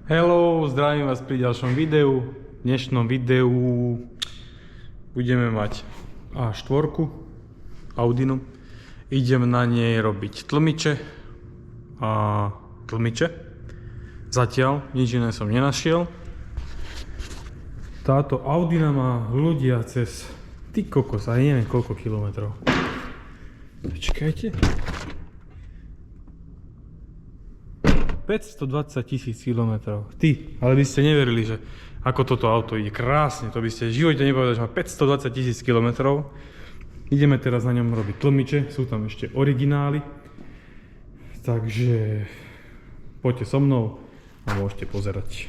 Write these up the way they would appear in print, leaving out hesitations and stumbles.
Hello, zdravím vás pri ďalšom videu. V dnešnom videu budeme mať A4 Audinu. Idem na nej robiť tlmiče a tlmiče. Zatiaľ nič iné som nenašiel. Táto Audina má ľudia cez ty kokos, aj neviem koľko kilometrov. Počkajte. 520 000 kilometrov. Ty, ale by ste neverili, že ako toto auto ide krásne, to by ste v živote nepovedali, že má 520 000 kilometrov. Ideme teraz na ňom robiť tlmiče, sú tam ešte originály. Takže poďte so mnou a môžete pozerať.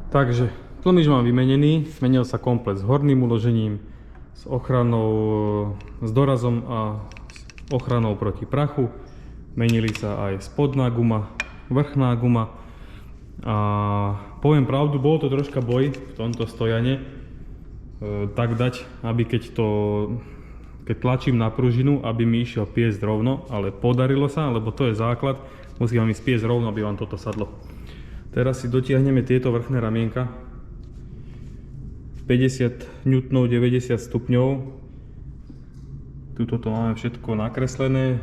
Takže tlmič mám vymenený, zmenil sa komplet s horným uložením, s ochranou, s dorazom a s ochranou proti prachu. Menili sa aj spodná guma, vrchná guma. A poviem pravdu, bol to troška boj v tomto stojane, tak dať, aby keď tlačím na pružinu, aby mi išiel piesť rovno, ale podarilo sa, lebo to je základ, musí vám ísť piesť rovno, aby vám toto sadlo. Teraz si dotiahneme tieto vrchné ramienka, 50 N, 90 stupňov. Tuto to máme všetko nakreslené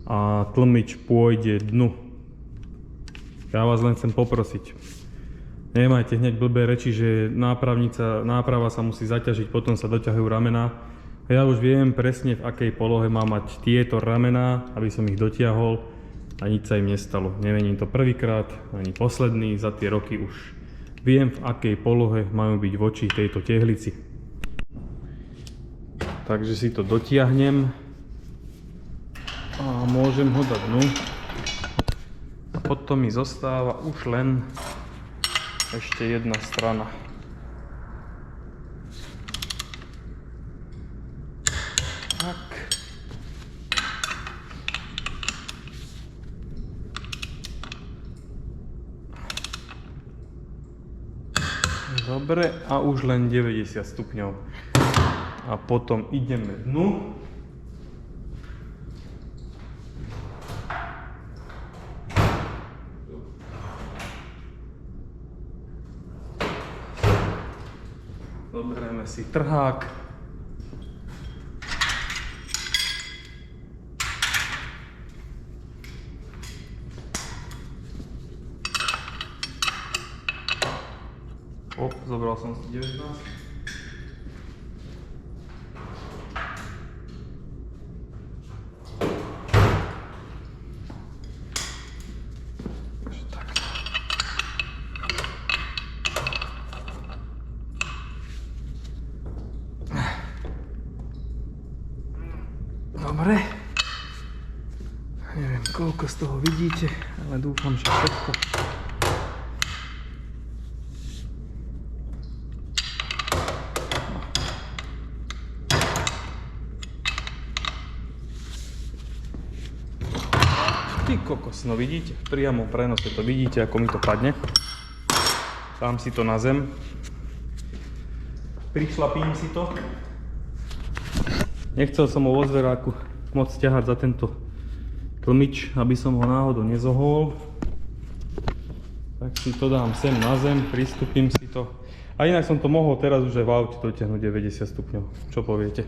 a tlmič pôjde dnu. Ja vás len chcem poprosiť, nemajte hneď blbé reči, že náprava sa musí zaťažiť, potom sa doťahujú ramená. Ja už viem presne, v akej polohe mám mať tieto ramená, aby som ich dotiahol. A nič sa im nestalo. Nemením to prvýkrát, ani posledný, za tie roky už viem, v akej polohe majú byť voči tejto tehlici. Takže si to dotiahnem a môžem ho dať dnu. A potom mi zostáva už len ešte jedna strana. Tak. Dobre, a už len 90 stupňov. A potom ideme dnu. Zoberieme si trhák. Zobral som si 19. Takže takto. Dobre. Neviem, koľko z toho vidíte, ale dúfam, že všetko. Ty kokos, no vidíte, v priamom prenose to vidíte, ako mi to padne. Dám si to na zem. Prišlapím si to. Nechcel som ho vo zveráku moc ťahať za tento tlmič, aby som ho náhodou nezohol. Tak si to dám sem na zem, pristúpim si to. A inak som to mohol teraz už aj v aute dotiahnuť 90 stupňov. Čo poviete?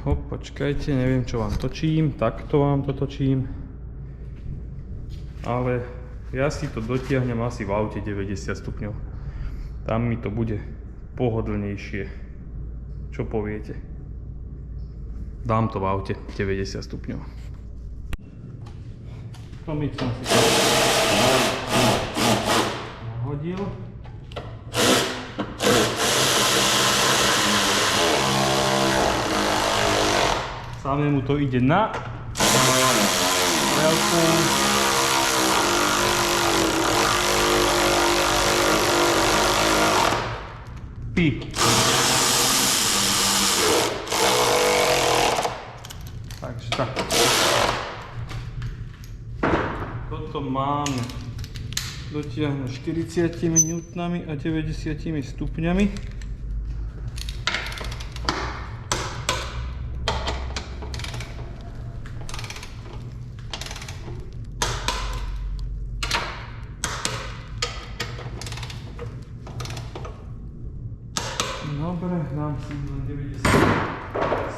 Hop, počkajte, neviem čo vám točím, takto vám to točím. Ale ja si to dotiahnem asi v aute 90 stupňov. Tam mi to bude pohodlnejšie. Čo poviete? Dám to v aute 90 stupňov. Tlmič som si to nahodil. Samému to ide na veľkú. Pi. Takže tak. Toto máme dotiahnuť 40 newtonami a 90 stupňami. Dobre, dám si 90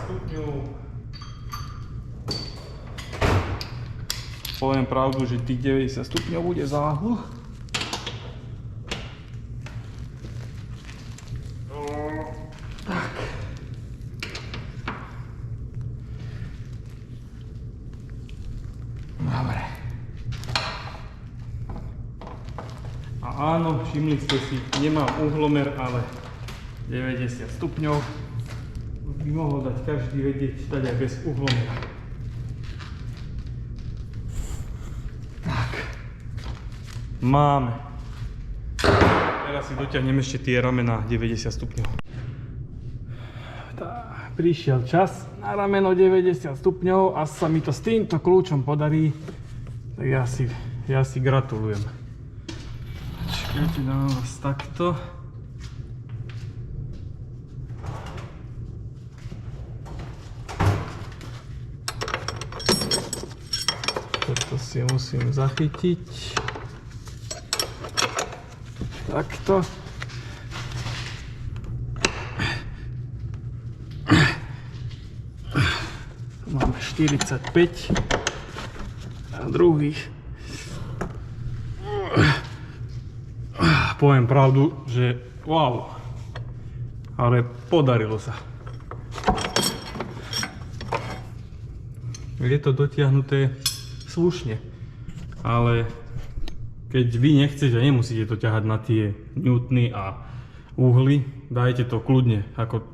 stupňov. Poviem pravdu, že tých 90 stupňov bude záhul. Tak. Dobre. A áno, všimli ste si, nemám uhlomer, ale 90 stupňov by mohol dať každý vedieť, dať aj bez uhlomera. Tak. Máme. Teraz si dotiahnem ešte tie ramená 90 stupňov. Tak, prišiel čas na rameno 90 stupňov a sa mi to s týmto kľúčom podarí. Tak ja si gratulujem. Počkajte, dám vás takto. Toto si musím zachytiť. Takto. Máme 45 a druhých. Poviem pravdu, že wow, ale podarilo sa. Je to dotiahnuté slušne, ale keď vy nechcete, nemusíte to ťahať na tie newtony a uhly, dajte to kľudne ako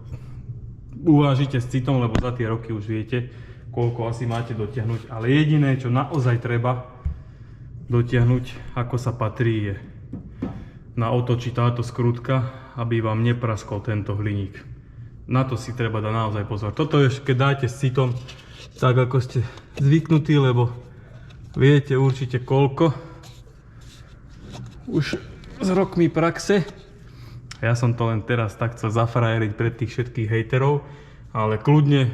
uvážite s citom, lebo za tie roky už viete, koľko asi máte dotiahnuť. Ale jediné, čo naozaj treba dotiahnuť, ako sa patrí, je na otočí táto skrutka, aby vám nepraskol tento hliník. Na to si treba dať naozaj pozor. Toto je, keď dáte s citom, tak ako ste zvyknutí, lebo viete určite koľko. Už s rokmi praxe. Ja som to len teraz tak chcel zafrajeriť pred tých všetkých hejterov, ale kľudne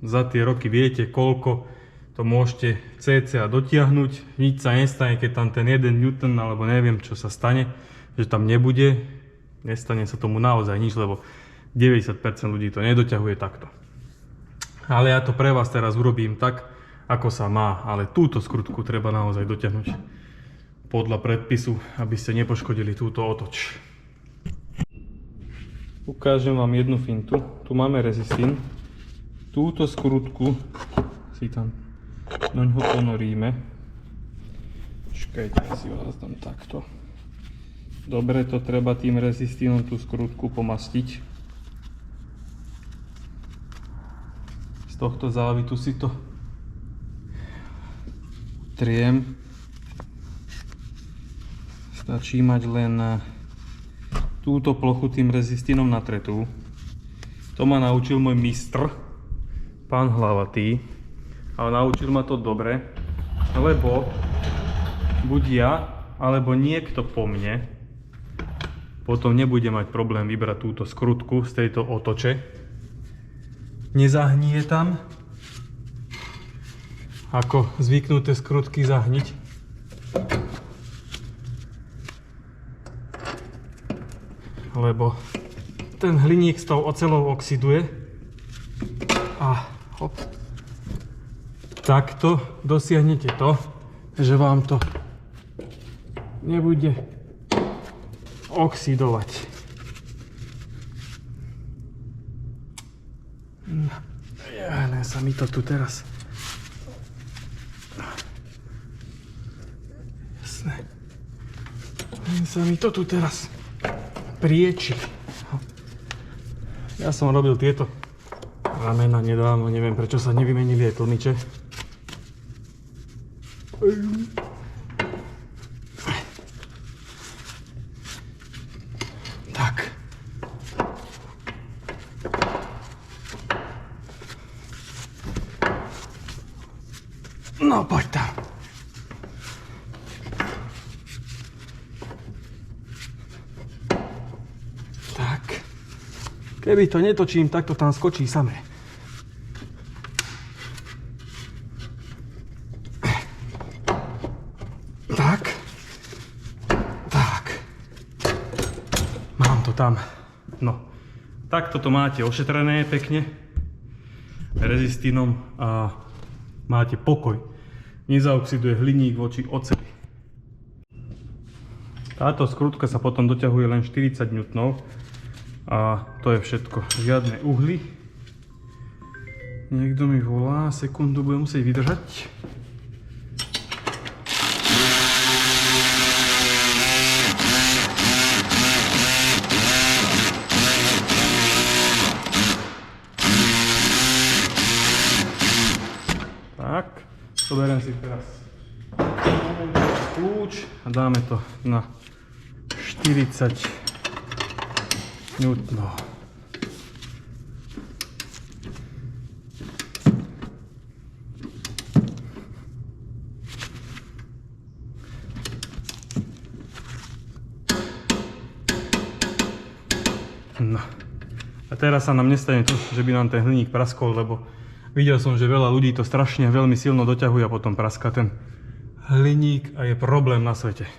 za tie roky viete, koľko to môžete cca dotiahnuť. Nič sa nestane, keď tam ten 1 Newton, alebo neviem, čo sa stane, že tam nebude. Nestane sa tomu naozaj nič, lebo 90% ľudí to nedoťahuje takto. Ale ja to pre vás teraz urobím tak, ako sa má. Ale túto skrutku treba naozaj dotiahnuť podľa predpisu, aby ste nepoškodili túto otoč. Ukážem vám jednu fintu. Tu máme rezistín. Túto skrutku si tam do ňoho ponoríme. Počkajte, si vás dám takto. Dobre, to treba tým rezistínom tú skrutku pomastiť. Z tohto závitu si to triem. Stačí mať len túto plochu tým rezistínom natretú. To ma naučil môj mistr, pán Hlavatý. Ale naučil ma to dobre, lebo buď ja, alebo niekto po mne potom nebude mať problém vybrať túto skrutku z tejto otoče. Nezahnie tam, ako zvyknuté skrutky zahniť. Lebo ten hliník s tou oceľou oxiduje a hop. Takto dosiahnete to, že vám to nebude oxidovať. Ne sa mi to tu teraz. Jasné. Ne sa mi to tu teraz prieči. Ja som robil tieto ramena nedávno, neviem prečo sa nevymenili aj tlmiče. Tak. No poď tam. Tak. Keby to netočím, tak to tam skočí samé. Tak. Tak. Mám to tam. No. Takto to máte ošetrené pekne rezistínom a máte pokoj. Nezaoxiduje hliník voči oceli. Táto skrutka sa potom doťahuje len 40 N a to je všetko. Žiadne uhly. Niekto mi volá, sekundu budem musieť vydržať. Tak, zoberiem si teraz kľúč a dáme to na 40 N. No. A teraz sa nám nestane to, že by nám ten hliník praskol, lebo videl som, že veľa ľudí to strašne veľmi silno doťahuje a potom praska ten hliník a je problém na svete.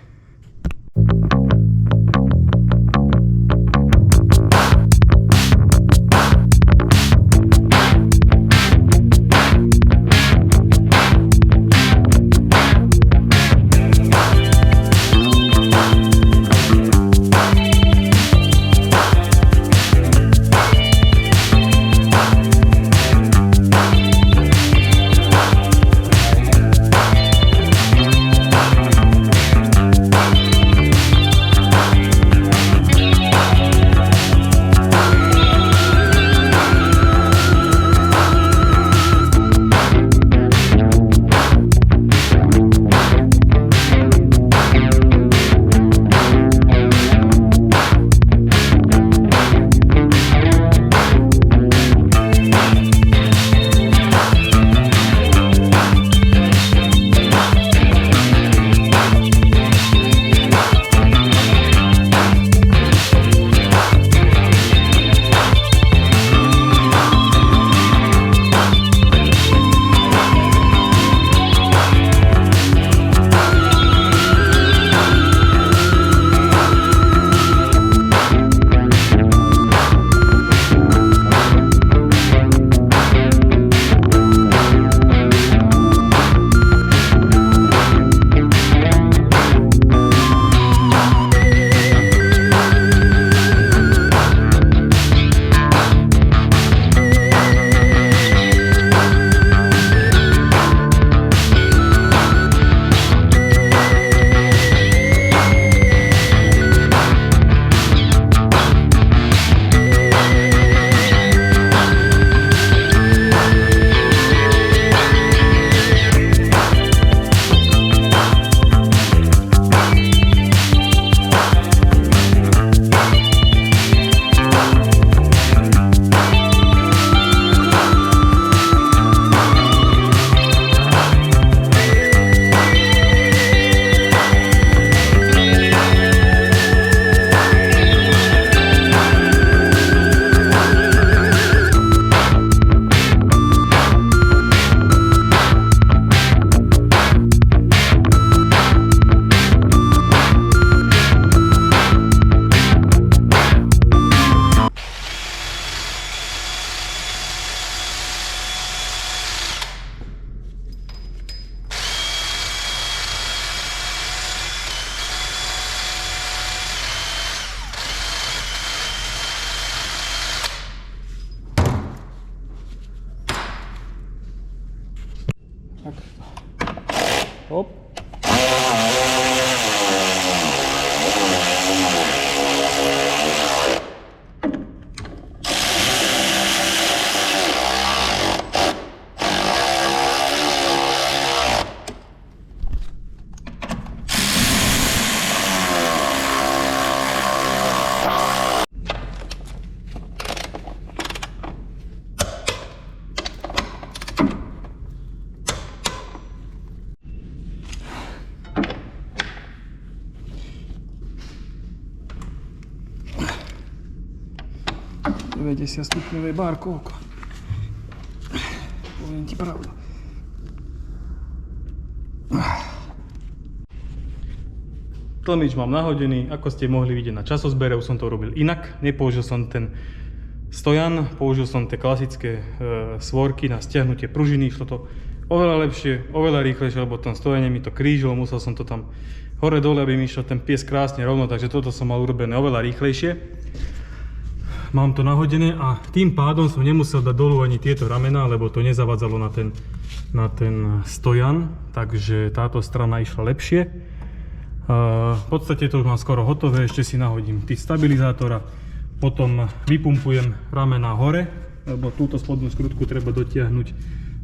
90 stupňové bárkovko. Poviem ti pravdu. Tlmič mám nahodený, ako ste mohli vidieť na časozbere, už som to robil inak. Nepoužil som ten stojan, použil som tie klasické svorky na stiahnutie pružiny. Išlo to oveľa lepšie, oveľa rýchlejšie, lebo tom stojane mi to krížilo, musel som to tam hore dole, aby mi išiel ten pies krásne rovno, takže toto som mal urobené oveľa rýchlejšie. Mám to nahodené a tým pádom som nemusel dať dolu ani tieto ramená, lebo to nezavadzalo na ten stojan, takže táto strana išla lepšie. V podstate to už mám skoro hotové, ešte si nahodím tých stabilizátora, potom vypumpujem ramená hore, lebo túto spodnú skrutku treba dotiahnuť,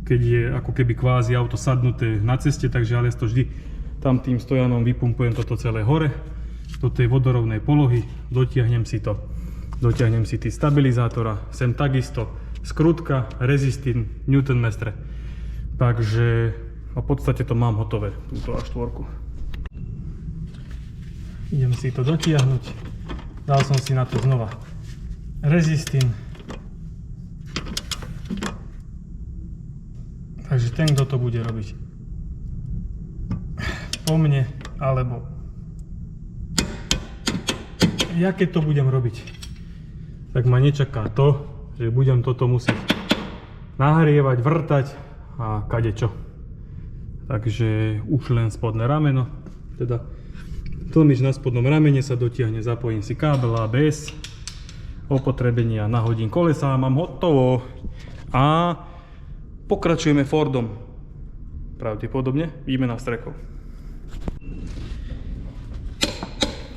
keď je ako keby kvázi auto sadnuté na ceste, takže ale to vždy tam tým stojanom vypumpujem toto celé hore do tej vodorovnej polohy, dotiahnem si tí stabilizátora, sem takisto skrutka, rezistín, newtonmestre, takže v podstate to mám hotové, túto A4. Idem si to dotiahnuť, dal som si na to znova rezistín, takže ten, kto to bude robiť po mne, alebo ja keď to budem robiť, tak ma nečaká to, že budem toto musieť nahrievať, vrtať a kadečo. Takže už len spodné rameno, teda tlmič na spodnom ramene sa dotiahne, zapojím si kábel ABS, opotrebenia, nahodím kolesa a mám hotovo. A pokračujeme Fordom. Pravdepodobne výmena vstrekov.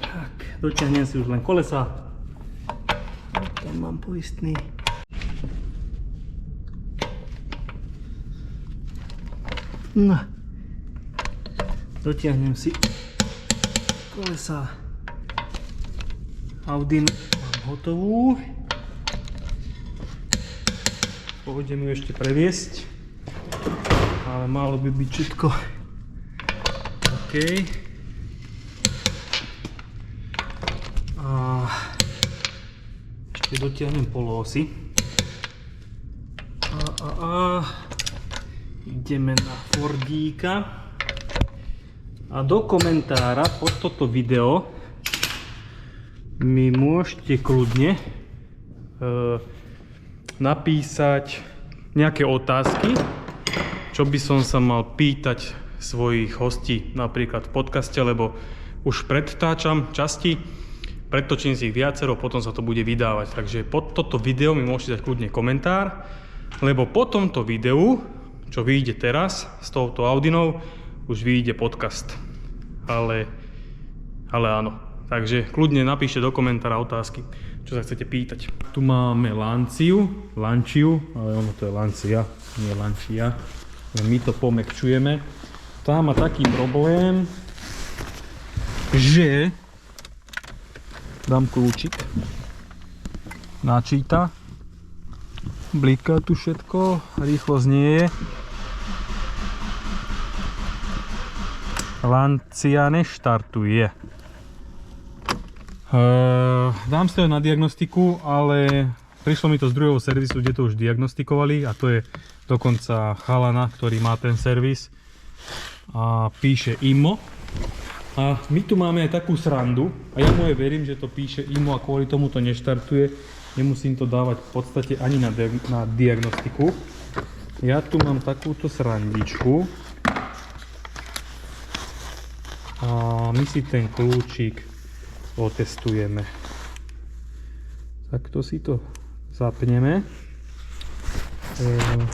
Tak, dotiahnem si už len kolesa. Tam mám poistný. No. Dotiahnem si kolesa. Audi mám hotovú. Pôjdem ju ešte previesť. Ale malo by byť všetko OK. A ešte dotiahnem poloosy. Ideme na Fordíka. A do komentára pod toto video mi môžete kľudne napísať nejaké otázky, čo by som sa mal pýtať svojich hostí, napríklad v podcaste, lebo už predtáčam časti, pretočím si ich viacero, potom sa to bude vydávať. Takže pod toto video mi môžete dať kľudne komentár, lebo po tomto videu, čo vyjde teraz s touto Audinou, už vyjde podcast, ale áno. Takže kľudne napíšte do komentára otázky, čo sa chcete pýtať. Tu máme Lanciu, ale ono to je Lancia, nie Lancia. My to pomekčujeme. Tá má taký problém, že dám kľúčik, načíta, bliká tu všetko, rýchlo znieje. Lancia neštartuje. Dám si to na diagnostiku, ale prišlo mi to z druhého servisu, kde to už diagnostikovali, a to je dokonca chalana, ktorý má ten servis a píše IMO. A my tu máme aj takú srandu a ja mu aj verím, že to píše IMO a kvôli tomu to neštartuje. Nemusím to dávať v podstate ani na diagnostiku. Ja tu mám takúto srandičku. A my si ten kľúčik otestujeme. Takto si to zapneme.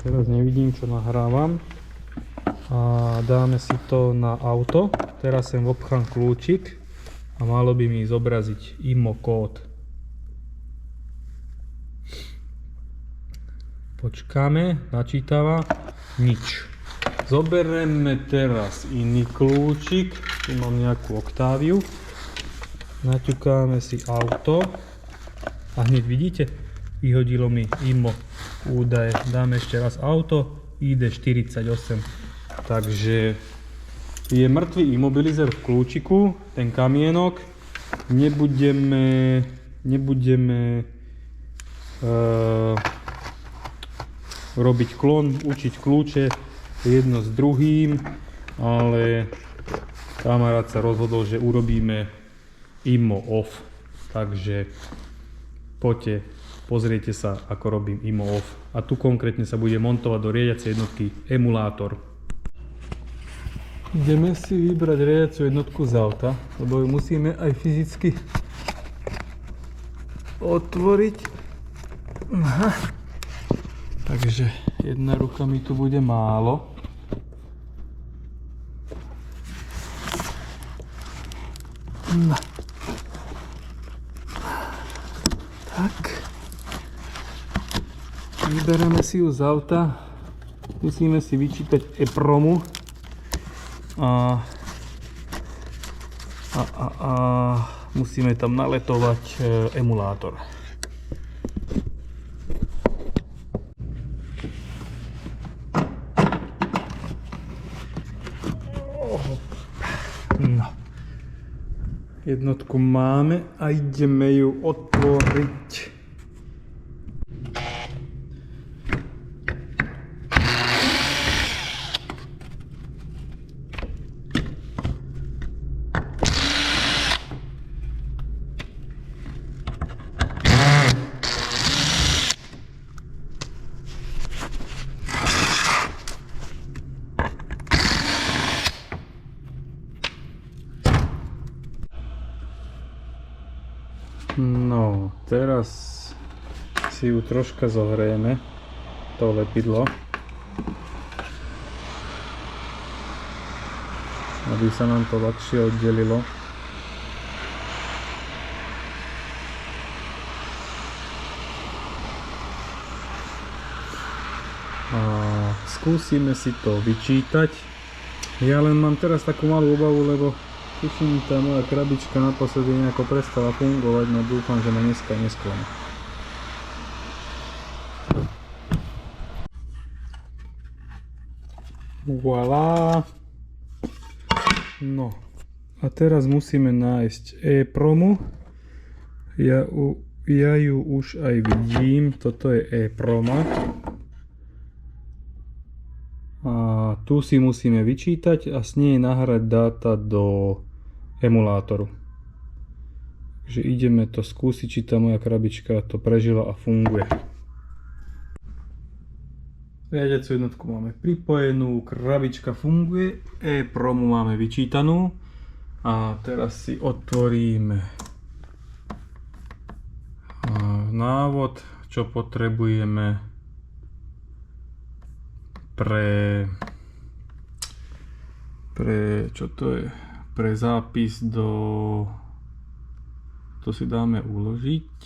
Teraz nevidím, čo nahrávam. A dáme si to na auto. Teraz sem vopchám kľúčik a malo by mi zobraziť IMO kód. Počkáme, načítava, nič. Zoberieme teraz iný kľúčik, tu mám nejakú Octaviu, naťukáme si auto a hneď vidíte, vyhodilo mi IMO údaje. Dáme ešte raz auto, ID 48, takže je mŕtvý imobilizer v kľúčiku, ten kamienok, nebudeme robiť klon, učiť kľúče jedno s druhým, ale kamarát sa rozhodol, že urobíme IMO off, takže poďte, pozriete sa, ako robím IMO off. A tu konkrétne sa bude montovať do riadiacej jednotky emulátor. Ideme si vybrať riadiacu jednotku z auta, lebo ju musíme aj fyzicky otvoriť. Aha. Takže jedna ruka mi tu bude málo. No. Tak. Vyberáme si ju z auta. Musíme si vyčítať EPROMu. A musíme tam naletovať emulátor. No. Jednotku máme a ideme ju otvoriť. No, teraz si ju troška zohrieme, to lepidlo, aby sa nám to ľahšie oddelilo. A skúsime si to vyčítať. Ja len mám teraz takú malú obavu, lebo tuším, tá moja krabička naposledy nejako prestala fungovať, no dúfam, že ma dneska nesklame. Voilà. No. A teraz musíme nájsť EPROMu. Ja ju už aj vidím. Toto je EPROMa. A tu si musíme vyčítať a s nej nahrať dáta do emulátoru. Takže ideme to skúsiť, či tá moja krabička to prežila a funguje. Riadiacu jednotku máme pripojenú, krabička funguje, EPROMu máme vyčítanú a teraz si otvoríme návod, čo potrebujeme pre čo to je? Pre zápis do... To si dáme uložiť.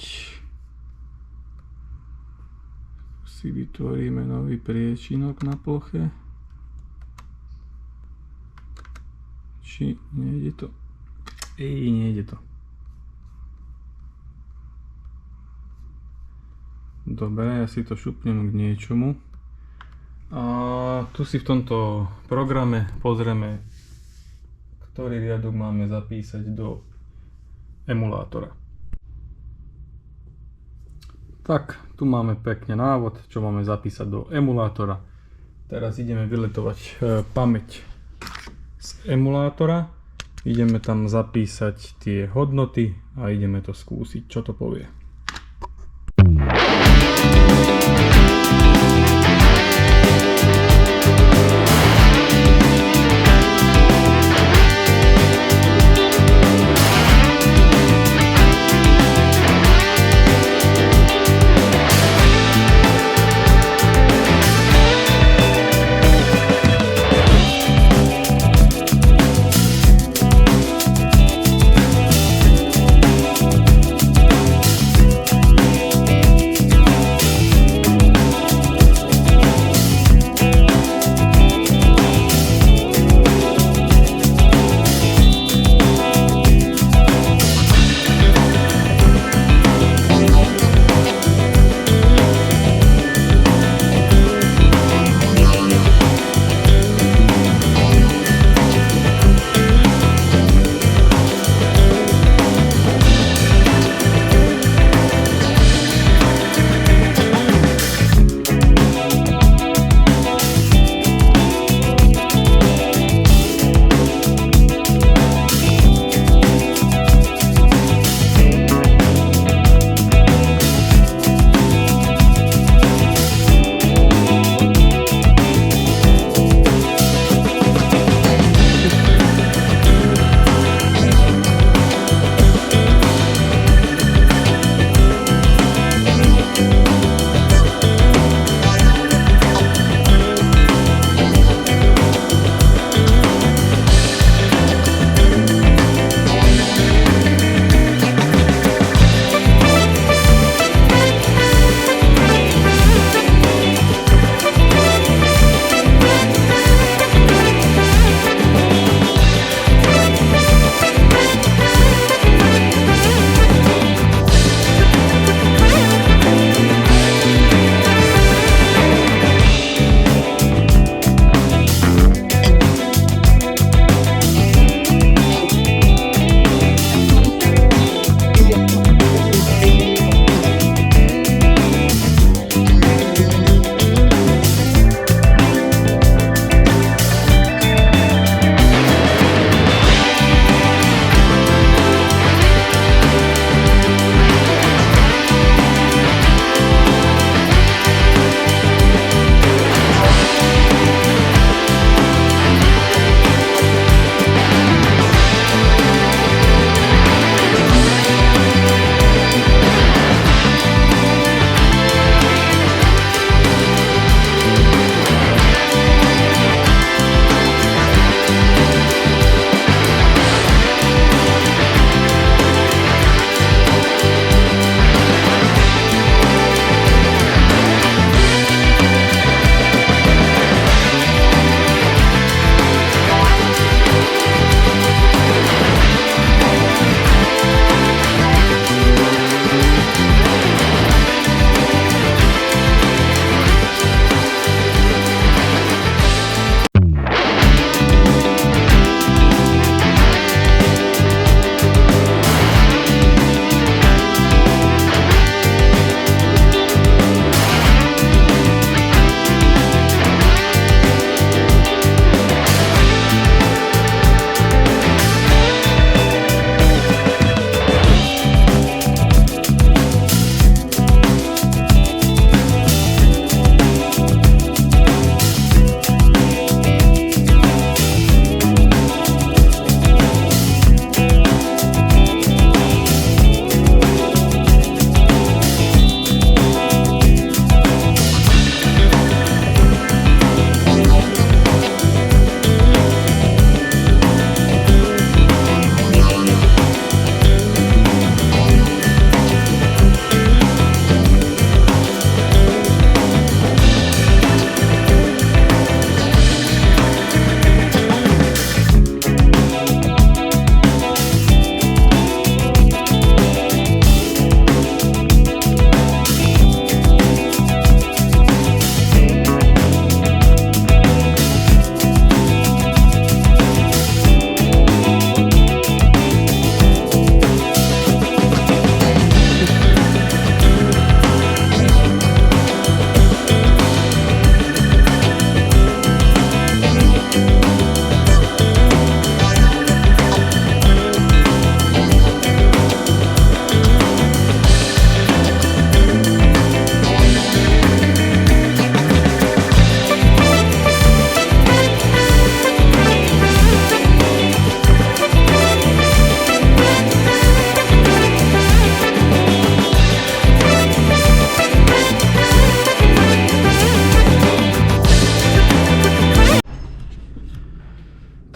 Si vytvoríme nový priečinok na ploche. Či nejde to? Nejde to. Dobre, ja si to šupnem k niečomu. A tu si v tomto programe pozrieme, ktorý riadok máme zapísať do emulátora. Tak, tu máme pekne návod, čo máme zapísať do emulátora. Teraz ideme vyletovať pamäť z emulátora. Ideme tam zapísať tie hodnoty a ideme to skúsiť, čo to povie.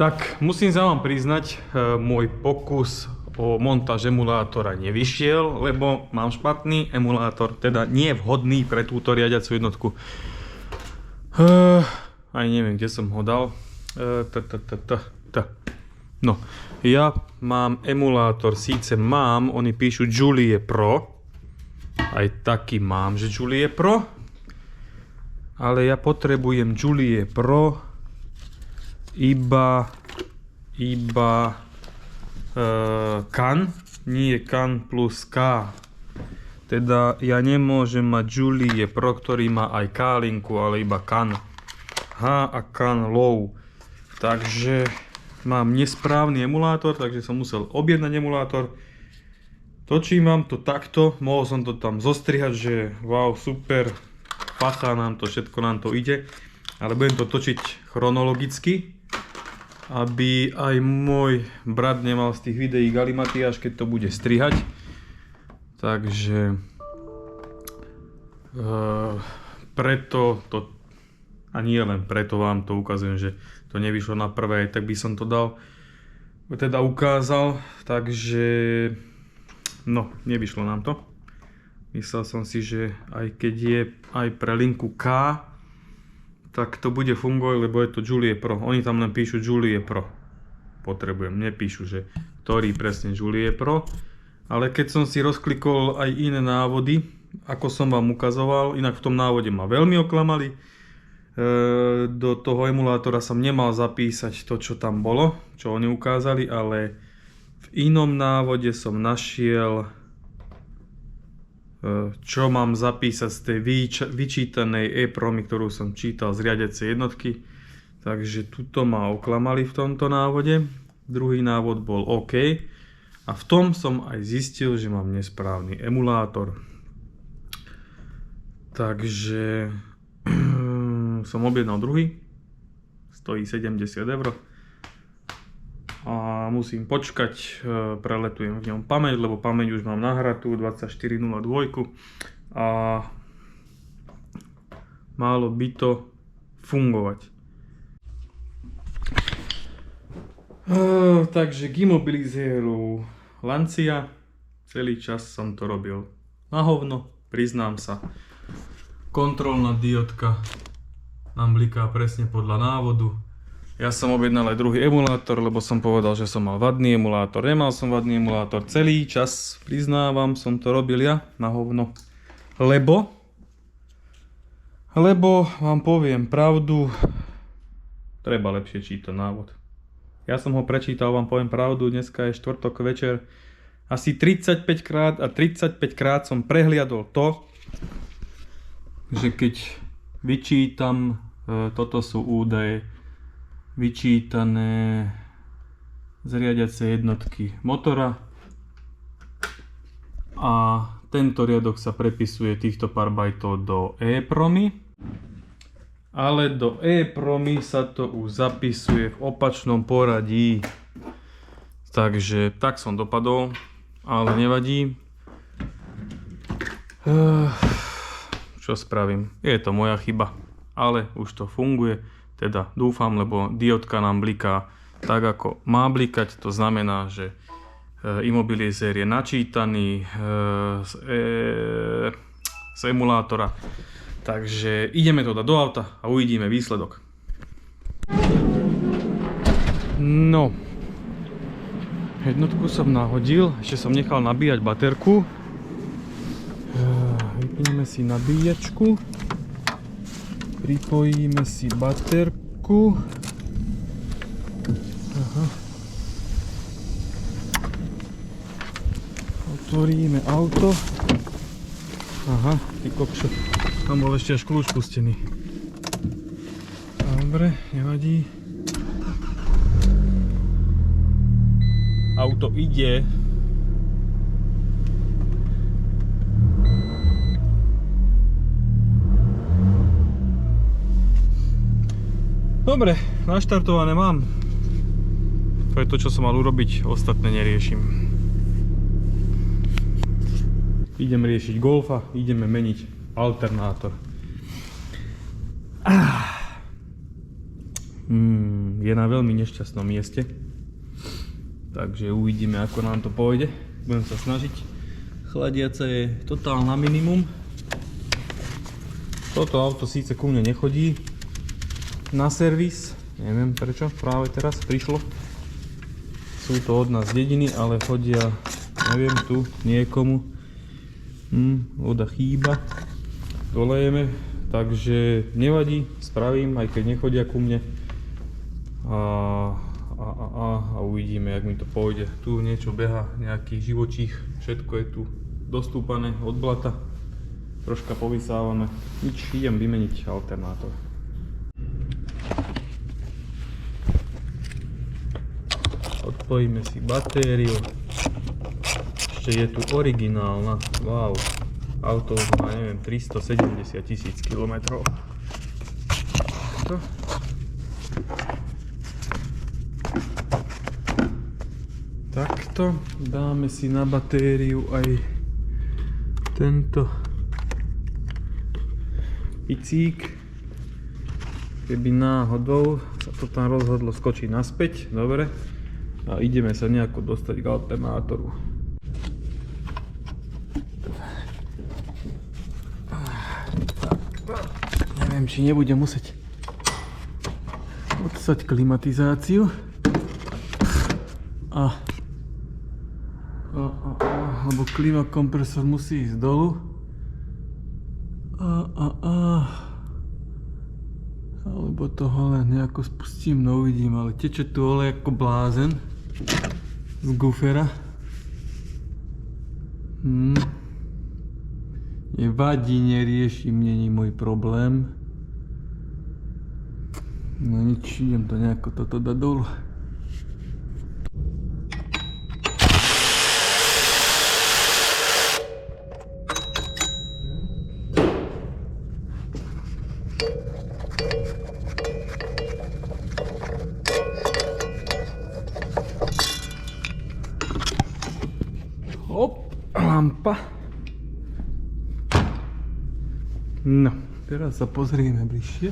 Tak, musím sa vám priznať, môj pokus o montáž emulátora nevyšiel, lebo mám špatný emulátor, teda nie vhodný pre túto riadiacu jednotku. Aj neviem, kde som ho dal. No, ja mám emulátor, síce mám, oni píšu Julie Pro, aj taký mám, že Julie Pro, ale ja potrebujem Julie Pro iba CAN, nie CAN plus K. Teda ja nemôžem mať Julie Pro, ktorý má aj K-linku, ale iba CAN. H a CAN low. Takže mám nesprávny emulátor, takže som musel objednať emulátor. Točím vám to takto, mohol som to tam zostrihať, že wow, super, pacha nám to, všetko nám to ide. Ale budem to točiť chronologicky, aby aj môj brat nemal z tých videí galimatiáš, keď to bude strihať. Takže preto to, a nie len preto vám to ukazujem, že to nevyšlo na prvé, tak by som to teda ukázal, takže no, nevyšlo nám to. Myslel som si, že aj keď je aj pre linku K, tak to bude fungovať, lebo je to Julie Pro. Oni tam len píšu Julie Pro. Potrebujem, nepíšu, že ktorý presne Julie Pro. Ale keď som si rozklikol aj iné návody, ako som vám ukazoval, inak v tom návode ma veľmi oklamali. Do toho emulátora som nemal zapísať to, čo tam bolo, čo oni ukázali, ale v inom návode som našiel, čo mám zapísať z tej vyčítanej e-promy, ktorú som čítal z riadiacej jednotky. Takže tuto ma oklamali v tomto návode. Druhý návod bol OK. A v tom som aj zistil, že mám nesprávny emulátor. Takže som objednal druhý, stojí 70 €. A musím počkať, preletujem v ňom pamäť, lebo pamäť už mám nahratú 2402 a malo by to fungovať. Takže k imobilizéru Lancia celý čas som to robil na hovno, priznám sa. Kontrolná diódka nám bliká presne podľa návodu. Ja som objednal aj druhý emulátor, lebo som povedal, že som mal vadný emulátor. Nemal som vadný emulátor celý čas, priznávam, som to robil ja na hovno. Lebo vám poviem pravdu, treba lepšie čítať návod. Ja som ho prečítal, vám poviem pravdu, dneska je štvrtok večer. Asi 35 krát a 35 krát som prehliadol to, že keď vyčítam, toto sú údaje vyčítané z riadiacej jednotky motora a tento riadok sa prepisuje týchto pár bajtov do e-promy, ale do e-promy sa to už zapisuje v opačnom poradí. Takže tak som dopadol, ale nevadí. Čo spravím? Je to moja chyba, ale už to funguje. Teda dúfam, lebo diódka nám bliká tak, ako má blikať. To znamená, že imobilizér je načítaný z emulátora. Takže ideme to dať do auta a uvidíme výsledok. No, jednotku som nahodil, ešte som nechal nabíjať baterku. Vypneme si nabíjačku. Pripojíme si baterku. Aha. Otvoríme auto. Aha, ty kokšo. Tam bol ešte až kľúč pustený. Dobre, nevadí. Auto ide. Dobre, naštartované mám. To je to, čo som mal urobiť, ostatné neriešim. Idem riešiť Golfa, ideme meniť alternátor. je na veľmi nešťastnom mieste. Takže uvidíme, ako nám to pôjde. Budem sa snažiť. Chladiaca je totálne na minimum. Toto auto síce ku mne nechodí na servis. Neviem prečo, práve teraz prišlo. Sú to od nás dediny, ale chodia, neviem, tu niekomu. Voda chýba. Dolejeme, takže nevadí, spravím, aj keď nechodia ku mne. A uvidíme, jak mi to pôjde. Tu niečo beha, nejaký živočích, všetko je tu dostúpané od blata. Troška povysávame. Nič, idem vymeniť alternátor. Odpojíme si batériu. Ešte je tu originálna. Wow. Auto má, neviem, 370 000 km. Takto dáme si na batériu aj tento picík. Keby náhodou sa to tam rozhodlo skočiť naspäť, dobre. A ideme sa nejako dostať k alternátoru. Neviem, či nebudem musieť odsať klimatizáciu. Lebo klimakompresor musí ísť dolu. Alebo toho len nejako spustím, no uvidím, ale teče tu olej ako blázen z gufera. Nevadí, neriešim, není môj problém. No nič, idem to nejako toto dať dolu. Hop, lampa. No, teraz sa pozrieme bližšie.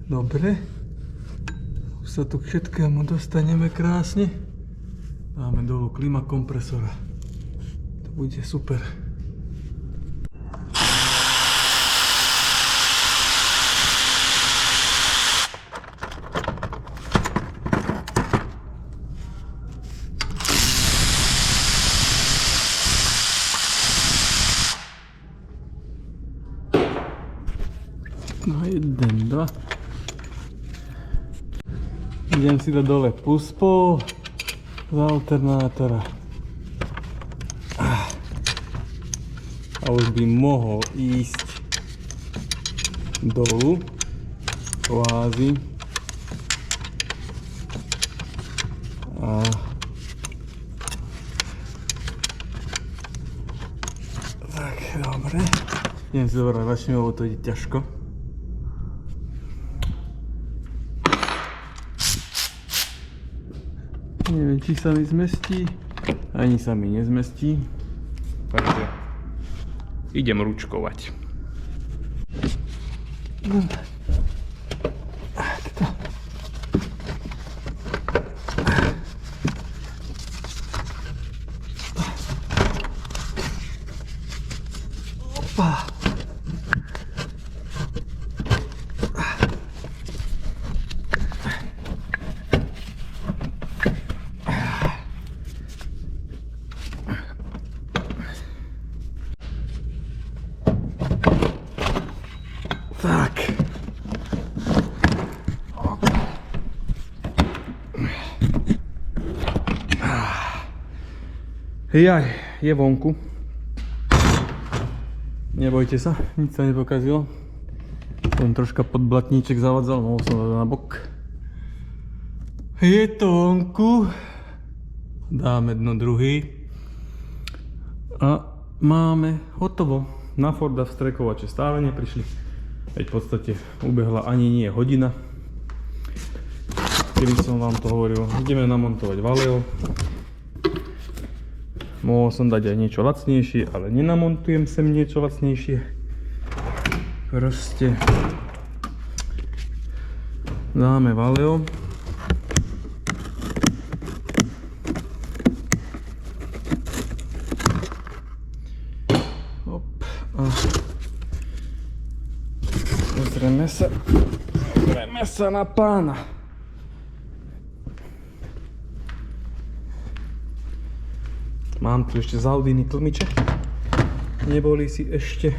Dobre. Už sa tu k všetkému dostaneme krásne. Dáme dolu klimakompresora. To bude super. No, 1, 2. Idem si dať dole puspol z alternátora. A už by mohol ísť dolu kvázi. Tak, dobre. Idem si dobrať vašimi, lebo to ide ťažko. Neviem, či sa mi zmestí, ani sa mi nezmestí, takže idem ručkovať. Opa. Tak. Jaj, je vonku. Nebojte sa, nič sa nepokazilo. Som troška pod blatníček zavadzal, mohol som dať na bok. Je to vonku. Dáme dno druhý. A máme hotovo. Na Forda vstrekovače stále neprišli. Veď v podstate ubehla ani nie hodina, kedy som vám to hovoril. Ideme namontovať Valeo. Mohol som dať aj niečo lacnejšie, ale nenamontujem sem niečo lacnejšie. Proste dáme Valeo. Pozrieme sa na pána. Mám tu ešte z Audiny tlmiče. Neboli si ešte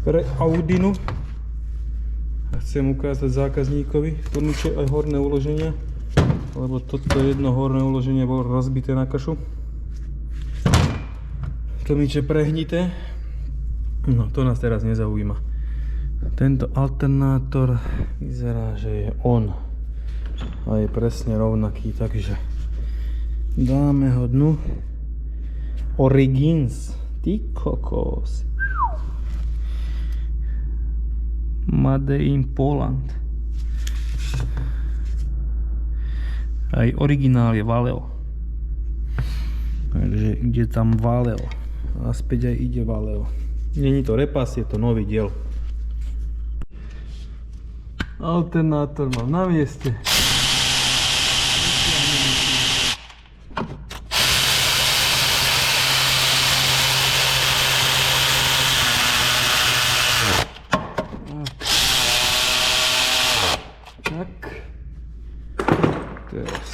pre Audinu. A chcem ukázať zákazníkovi tlmiče aj horné uloženia, lebo toto jedno horné uloženie bolo rozbité na kašu. Tlmiče prehnité. No to nás teraz nezaujíma. Tento alternátor vyzerá, že je on. A je presne rovnaký, takže dáme ho dnu. Origins. Ty kokos. Made in Poland. Aj originál je Valeo. Takže ide tam Valeo. A späť aj ide Valeo. Není to repas, je to nový diel. Alternátor mám na mieste. Tak. Teraz.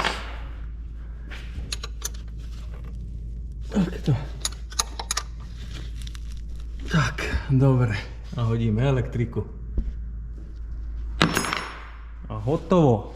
Takto. Tak, dobre. A hodíme elektriku. A hotovo.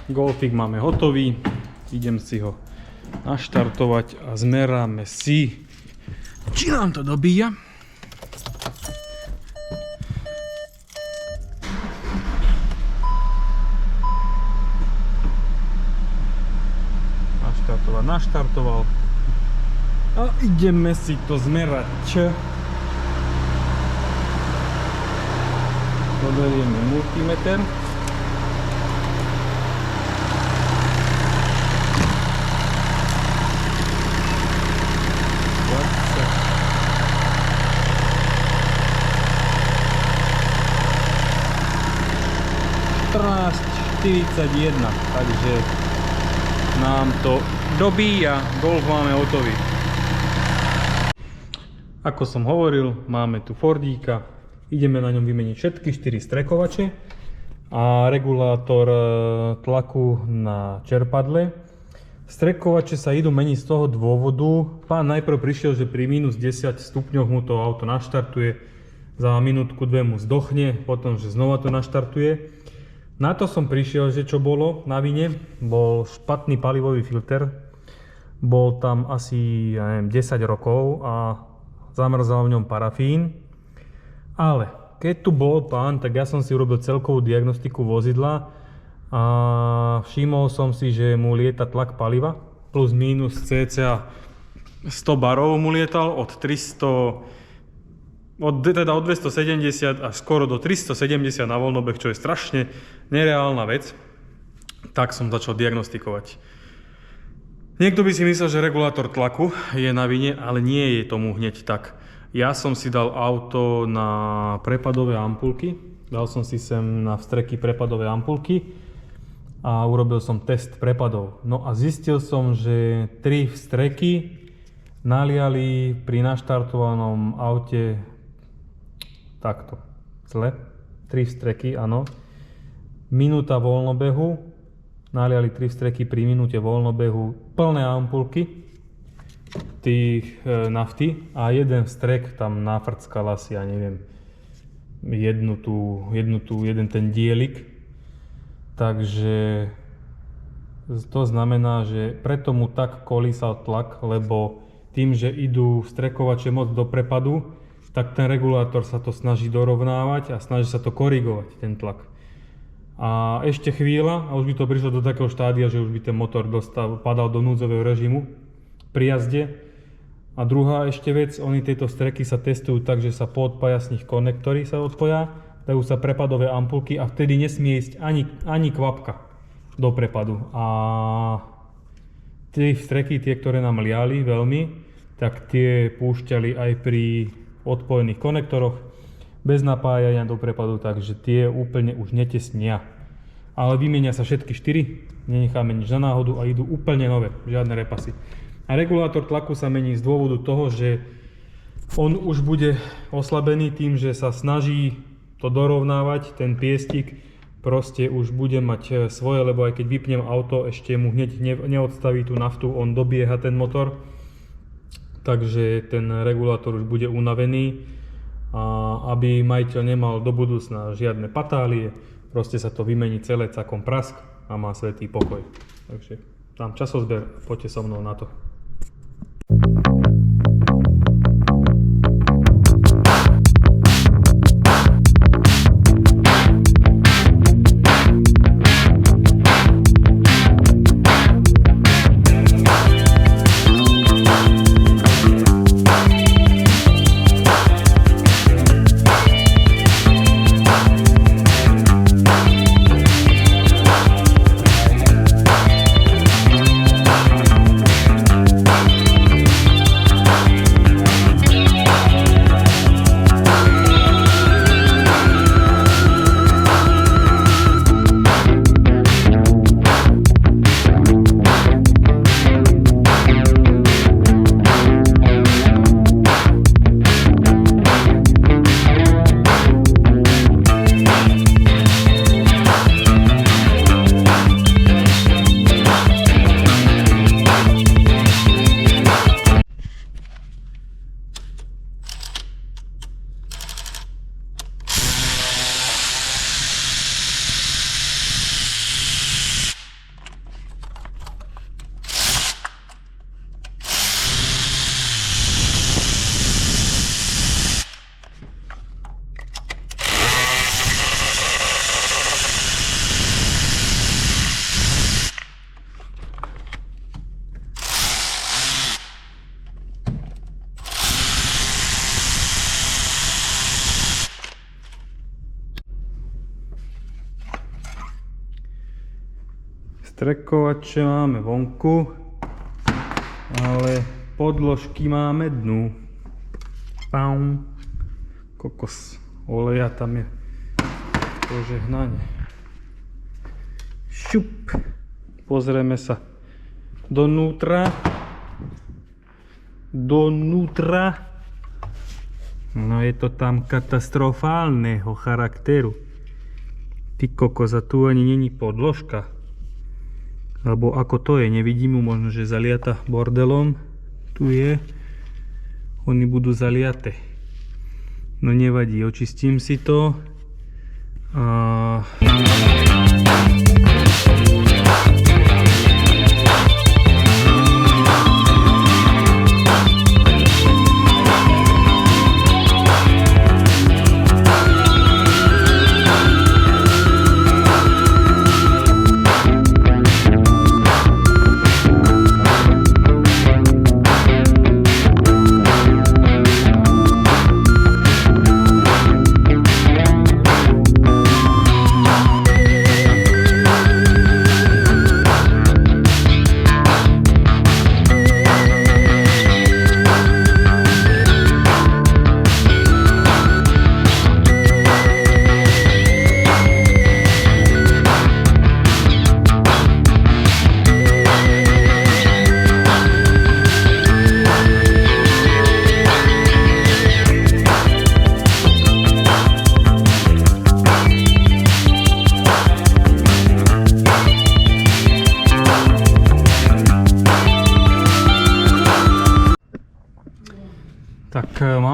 Golfik máme hotový, idem si ho naštartovať a zmeráme si, či nám to dobíja. Naštartoval a ideme si to zmerať. Zoberieme multimeter. Takže nám to dobíja, Golf máme hotový. Ako som hovoril, máme tu Fordíka, ideme na ňom vymeniť všetky 4 strekovače a regulátor tlaku na čerpadle. Strekovače sa idú meniť z toho dôvodu, pán najprv prišiel, že pri minus 10 stupňoch mu to auto naštartuje, za minútku, dve mu zdochne, potom že znova to naštartuje. Na to som prišiel, že čo bolo na vine, bol špatný palivový filter, bol tam asi, ja neviem, 10 rokov a zamrzal v ňom parafín, ale keď tu bol pán, tak ja som si urobil celkovú diagnostiku vozidla a všimol som si, že mu lieta tlak paliva plus minus cca 100 barov mu lietal od 270 až skoro do 370 na voľnobeh, čo je strašne nereálna vec. Tak som začal diagnostikovať. Niekto by si myslel, že regulátor tlaku je na vine, ale nie je tomu hneď tak. Ja som si dal auto na prepadové ampulky, dal som si sem na vstreky prepadové ampulky a urobil som test prepadov. No a zistil som, že 3 vstreky naliali pri naštartovanom aute takto zle. 3 vstreky, áno. Minúta voľnobehu, naliali 3 vstreky pri minúte voľnobehu plné ampulky tých nafty a jeden vstrek tam nafrckal asi, ja neviem, jeden ten dielik. Takže to znamená, že preto mu tak kolísal tlak, lebo tým, že idú vstrekovače moc do prepadu, tak ten regulátor sa to snaží dorovnávať a snaží sa to korigovať, ten tlak. A ešte chvíľa a už by to prišlo do takého štádia, že už by ten motor padal do núdzového režimu pri jazde. A druhá ešte vec, tieto streky sa testujú tak, že sa poodpája z nich konektory, sa odpoja, dajú sa prepadové ampulky a vtedy nesmie ísť ani kvapka do prepadu. A tie streky, tie, ktoré nám liali veľmi, tak tie púšťali aj pri odpojených konektoroch bez napájania do prepadu, takže tie úplne už netesnia. Ale vymenia sa všetky 4, nenecháme nič na náhodu a idú úplne nové, žiadne repasy. A regulátor tlaku sa mení z dôvodu toho, že on už bude oslabený tým, že sa snaží to dorovnávať, ten piestik proste už bude mať svoje, lebo aj keď vypnem auto, ešte mu hneď neodstaví tú naftu, on dobieha ten motor, takže ten regulátor už bude unavený a aby majiteľ nemal do budúcna žiadne patálie, proste sa to vymení celé cakom prask a má svätý pokoj. Takže dám časozber, poďte so mnou na to. Strekovače máme vonku, ale podložky máme dnu. Pam. Kokos oleja tam je požehnanie. Šup. Pozrieme sa donútra. No je to tam katastrofálneho charakteru. Ty kokos, a tu ani není podložka. Alebo ako to je, nevidím ju, možno že zaliata bordelom. Tu je. Oni budú zaliate. No nevadí, očistím si to.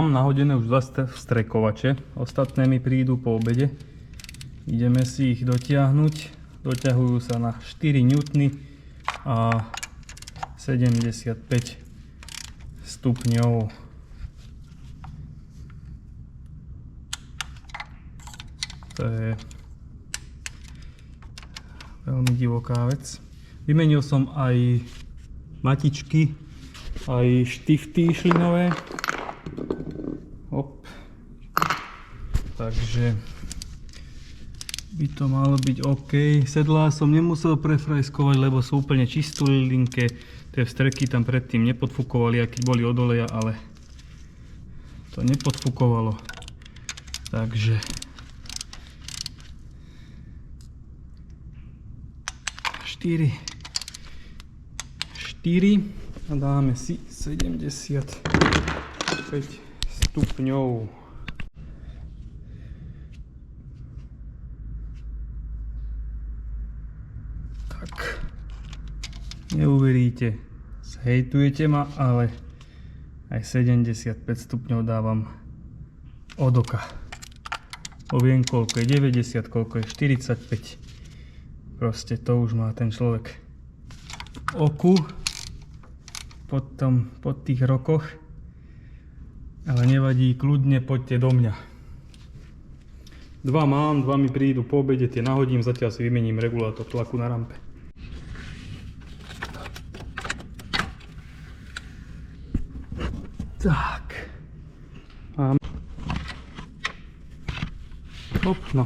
mám nahodené už 2 vstrekovače. Ostatné mi prídu po obede. Ideme si ich dotiahnuť. Doťahujú sa na 4 N a 75 stupňov. To je veľmi divoká vec. Vymenil som aj matičky, aj štifty šlinové. Hop. Takže by to malo byť OK. Sedlá som nemusel prefrajskovať, lebo sú úplne čistulinké. Tie vstreky tam predtým nepodfukovali, aký boli od oleja, ale to nepodfukovalo. Takže štyri a dáme si 75 stupňov. Tak, neuveríte, zhejtujete ma, ale aj 75 stupňov dávam od oka. Poviem, koľko je 90, koľko je 45. Proste to už má ten človek v oku po tých rokoch. Ale nevadí, kľudne poďte do mňa. 2 mám, 2 mi prídu po obede, tie nahodím, zatiaľ si vymením regulátor tlaku na rampe. Tak. Mám. Hop, no.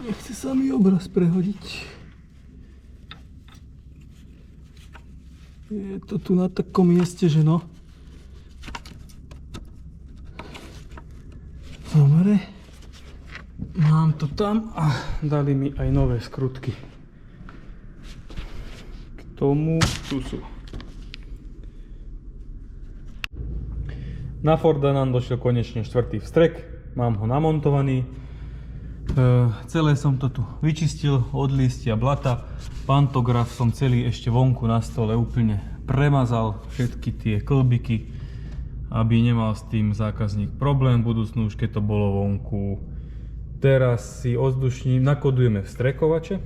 Nechce sa mi obraz prehodiť. Je to tu na takom mieste, že no. Dobre. Mám to tam a dali mi aj nové skrutky. K tomu tu sú. Na Forda nám došiel konečne 4. vstrek. Mám ho namontovaný. Celé som to tu vyčistil od listia blata. Pantograf som celý ešte vonku na stole úplne premazal, všetky tie klbiky, aby nemal s tým zákazník problém v budúcnu, už keď to bolo vonku. Teraz si nakodujeme vstrekovače,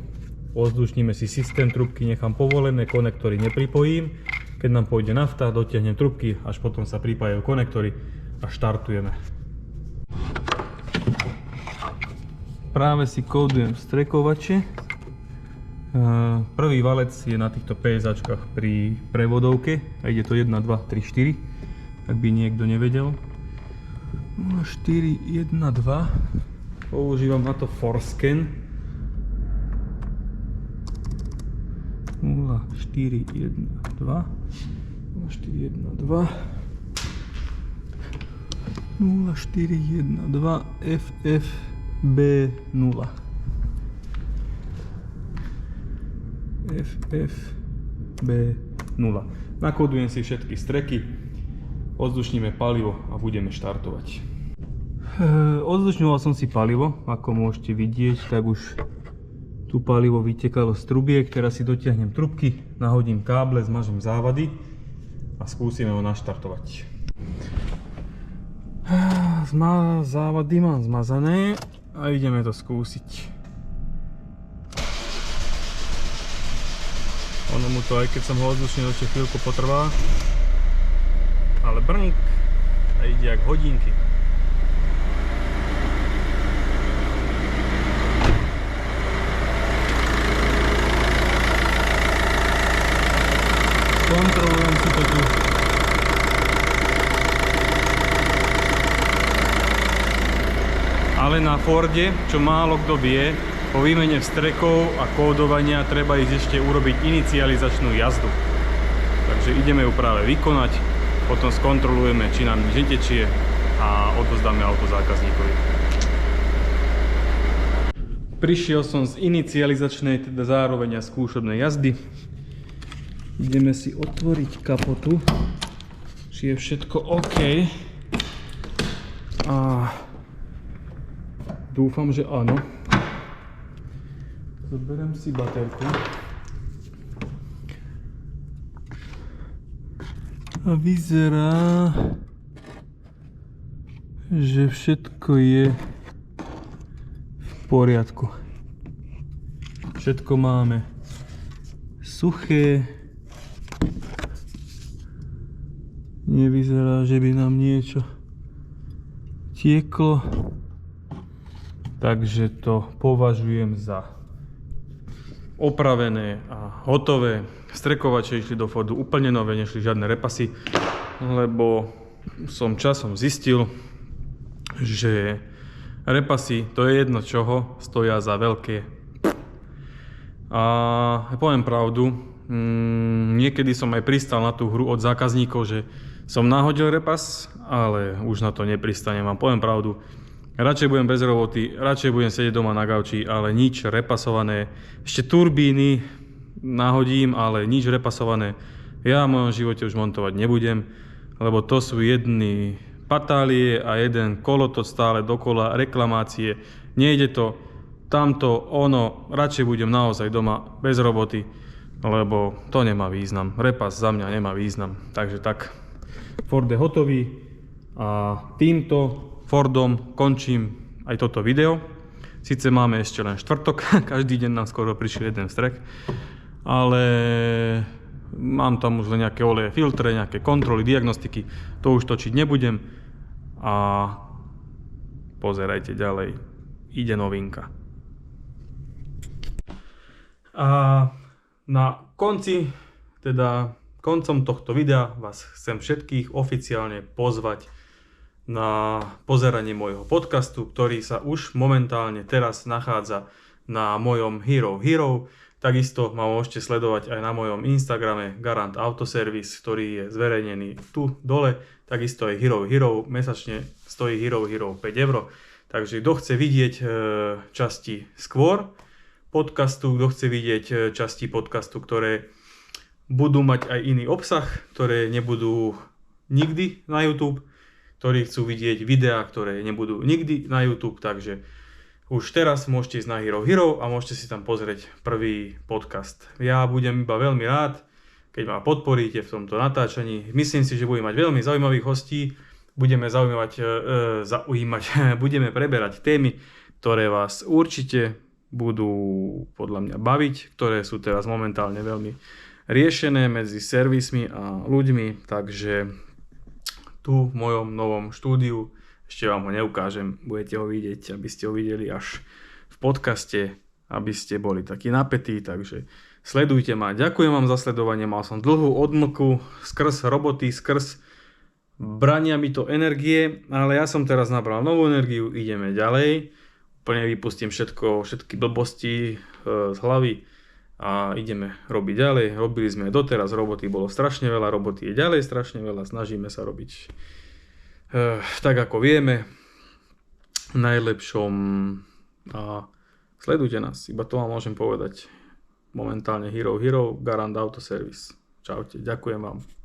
ozdušníme si systém, trubky nechám povolené, konektory nepripojím. Keď nám pôjde nafta, dotiahnem trubky, až potom sa pripájajú konektory a štartujeme. Práve si kódujem vstrekovače. Prvý valec je na týchto PSAčkách pri prevodovke a ide to 1, 2, 3, 4, ak by niekto nevedel. 4, 1, 2. Používam na to Forscan. 0, 4, 1, 2. 0, 4, 1, 2. 0, 4, 1, 2. FF B0. FFB0. Nakodujem si všetky streky, odzdušníme palivo a budeme štartovať. Odzdušňoval som si palivo, ako môžete vidieť, tak už tu palivo vytekalo z trubiek. Teraz si dotiahnem trubky, nahodím káble, zmažem závady a skúsime ho naštartovať. Závady mám zmazané a ideme to skúsiť. Ono mu to, aj keď som ho odzdušnil, ešte chvíľku potrvá. Ale brnk a ide jak hodinky. Kontrolujem si to tu. Ale na Forde, čo málo kto vie, po výmene vstrekov a kódovania treba ísť ešte urobiť inicializačnú jazdu. Takže ideme ju práve vykonať, potom skontrolujeme, či nám nič netečie a odovzdáme auto zákazníkovi. Prišiel som z inicializačnej, teda zároveň a skúšobnej jazdy. Ideme si otvoriť kapotu, či je všetko OK. A dúfam, že áno. Zoberiem si baterku. A vyzerá, že všetko je v poriadku. Všetko máme suché. Nevyzerá, že by nám niečo tieklo. Takže to považujem za opravené a hotové. Strekovače išli do Fordu úplne nové, nešli žiadne repasy, lebo som časom zistil, že repasy, to je jedno čoho, stoja za veľké. A poviem pravdu, niekedy som aj pristal na tú hru od zákazníkov, že som nahodil repas, ale už na to nepristanem. A poviem pravdu, radšej budem bez roboty, radšej budem sedieť doma na gauči, ale nič repasované. Ešte turbíny nahodím, ale nič repasované ja v mojom živote už montovať nebudem, lebo to sú jedny patálie a jeden kolotoč stále dokola, reklamácie. Nejde to, tamto, ono, radšej budem naozaj doma bez roboty, lebo to nemá význam. Repas za mňa nemá význam. Takže tak, Ford je hotový a týmto Fordom končím aj toto video. Sice máme ešte len štvrtok, každý deň nám skoro prišiel jeden strek, ale mám tam už len nejaké oleje, filtre, nejaké kontroly, diagnostiky, to už točiť nebudem a pozerajte ďalej, ide novinka. A na konci, teda koncom tohto videa vás chcem všetkých oficiálne pozvať na pozeranie môjho podcastu, ktorý sa už momentálne teraz nachádza na mojom Hero Hero. Takisto ma môžete sledovať aj na mojom Instagrame Garant Autoservice, ktorý je zverejnený tu dole. Takisto aj Hero Hero, mesačne stojí Hero Hero 5 €. Takže kto chce vidieť časti skôr podcastu, kto chce vidieť časti podcastu, ktoré budú mať aj iný obsah, ktoré nebudú nikdy na YouTube, ktorí chcú vidieť videá, ktoré nebudú nikdy na YouTube, takže už teraz môžete ísť na Hero Hero a môžete si tam pozrieť prvý podcast. Ja budem iba veľmi rád, keď ma podporíte v tomto natáčaní. Myslím si, že budeme mať veľmi zaujímavých hostí, budeme budeme preberať témy, ktoré vás určite budú podľa mňa baviť, ktoré sú teraz momentálne veľmi riešené medzi servismi a ľuďmi, takže tu v mojom novom štúdiu, ešte vám ho neukážem, budete ho vidieť, aby ste ho videli až v podcaste, aby ste boli takí napätí, takže sledujte ma. Ďakujem vám za sledovanie, mal som dlhú odmlku skrz roboty, skrz brania mi to energie, ale ja som teraz nabral novú energiu, ideme ďalej, úplne vypustím všetky blbosti z hlavy a ideme robiť ďalej. Robili sme doteraz, roboty bolo strašne veľa, roboty je ďalej strašne veľa, snažíme sa robiť tak ako vieme, v najlepšom a sledujte nás, iba to vám môžem povedať. Momentálne Hero Hero, Garant Autoservice. Čaute, ďakujem vám.